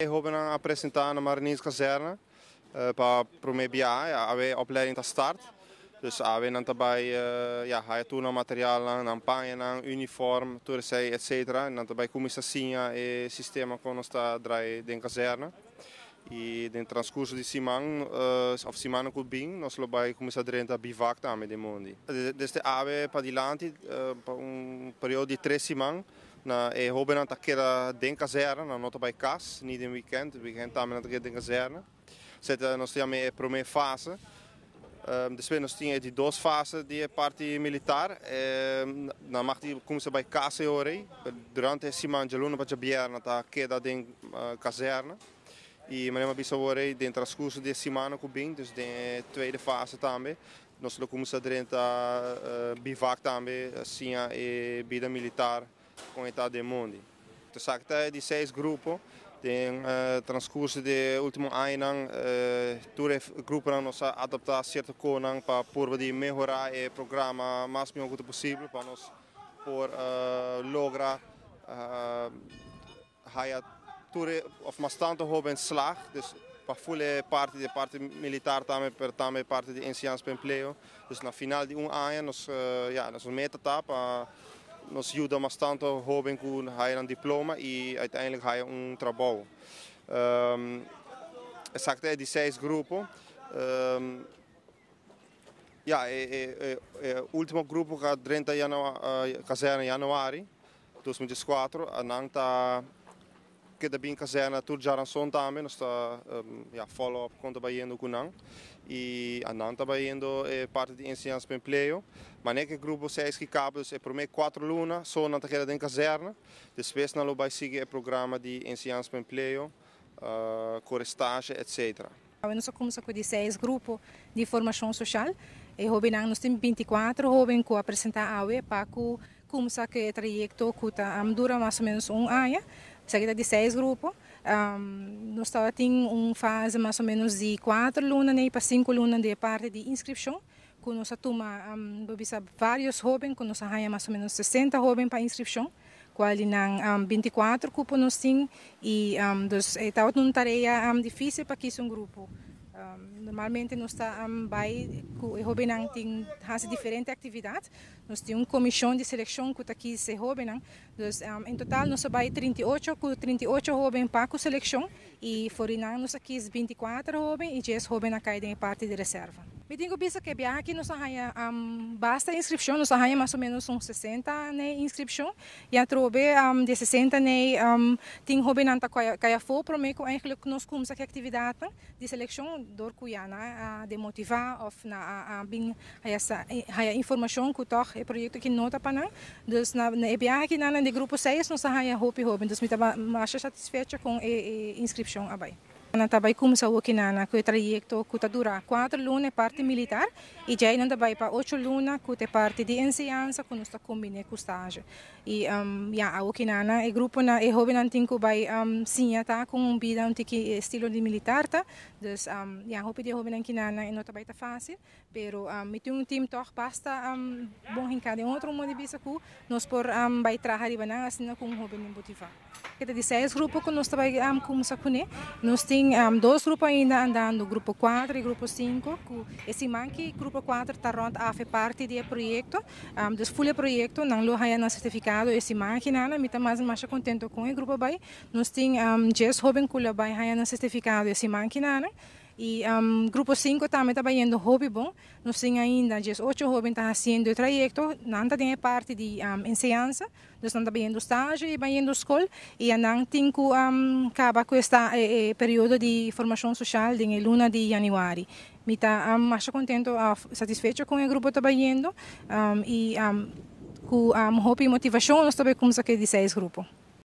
Ik hoop te presenteren naar Marinese Kazerne para promebiar a opleiding te start. Dus we dan daarbij ga je toen naar materiaal, naar panjen, uniform, toeristai, etc. En dan daarbij kom je te zien het systeem que nós draaien in kazerne. E no transcurso de semana que vem, nós vamos começar a dar bivac também de mundo. Desde ave para diante, período de 3 semanas, e hopen aan het keren den kazerne, na nota bij kas, niet in weekend também aan het den kazerne. Zitten nós temos a primeira fase. Depois nós temos die 2 fases de parte militar. Na mag die começar bij kas hoor. Durante a semana de luna para biar na ta queda den kazerne. E mas bisa hoor den transcurso de semana que vem, dus de tweede fase também. Nós vamos começar a bivac também, assim a vida militar com a etapa de mundo. Então, sakta de 6 grupos, tem transcurso de último ano, todos os grupos nós adaptar certo conan para poder melhorar o programa mais muito possível para nós por lograr of mas tanto hopen slag, dus para full parte de parte militar também parte de ensinança para emprego. Dus na final de ano nós nós meta para nos ajuda bastante jovem com um diploma e uiteindelijk ga je trabalho. Exact die 6 grupos. O último grupo que 30 kazerne januari 2004 ananta que da bem kazerne tur jaran son também nós está follow up conta baiendo com não e ananta baiendo parte de ensinança para emprego. Maar nee, het grupo 6 que cabe, dus por mij 4 lunas, zo na te in kazerne. Depois nós vamos seguir o programa de ensinança para emprego, com estágio, etc. Nós começamos com 6 grupos de formação social. E nós temos 24 jovens que apresentam a para começar o trajeto que dura mais ou menos ano. Seguida de 6 grupos. Nós temos uma fase mais ou menos de 4 lunas para 5 lunas de parte de inscrição. Que nós tomamos vários jovens, que nós temos mais ou menos 60 jovens para inscrição. Qual em 24 grupos nós temos e é uma tarefa difícil para que um grupo. Normalmente nós estamos jovens têm diferentes atividades. Nós temos uma comissão de seleção que está aqui se jovens. Em total nós temos 38 jovens para a seleção e foram nós aqui 24 jovens e 10 jovens a cair em parte de reserva. Me digo que aqui nós temos basta inscrição, nós temos mais ou menos uns 60 na inscrição e a trobe de 60 tem jovens que for para mim que nós começamos a atividade de seleção door Cuyana de motivar of na bem essa informação que toch o projeto que nota para nós. Dus na aqui na de grupo 6 nós temos hope jovens, dus me estava mais satisfeita com a inscrição abai. Natabay começou aqui na o trajeto que dura 4 lunas parte militar e já ainda vai para 8 lunas que é parte de ensinança que nós combina com estágio e aqui na o grupo na é jovem antigo vai sim tá com vida antigo estilo de militar tá dus hope de jovem aqui na não tá bem fácil pero me tem time toch basta bom em cada outro modo de vista que nós por vai trabalhar riba assim com jovem motivar que de 6 grupos que nós vai começar com nós temos 2 grupos ainda andando, grupo 4 e grupo 5. Esse manque, grupo 4 está faz parte do projeto. Dos full projeto, não lo há certificado esse manque nada, me está mais contento com o grupo vai. Nós temos 10 jovens que vai há certificado esse manque nada. E grupo 5 também está fazendo hobby bom. Nós temos ainda 18 jovens que estão fazendo o trajeto, não tem parte de ensinança, nós estamos fazendo estágio e fazendo escola. E não tem que acabar com este período de formação social em luna de janeiro. Me está mais contento, satisfeito com o grupo que está fazendo e com hobby e motivação, nós também começamos aqui de 6 grupos.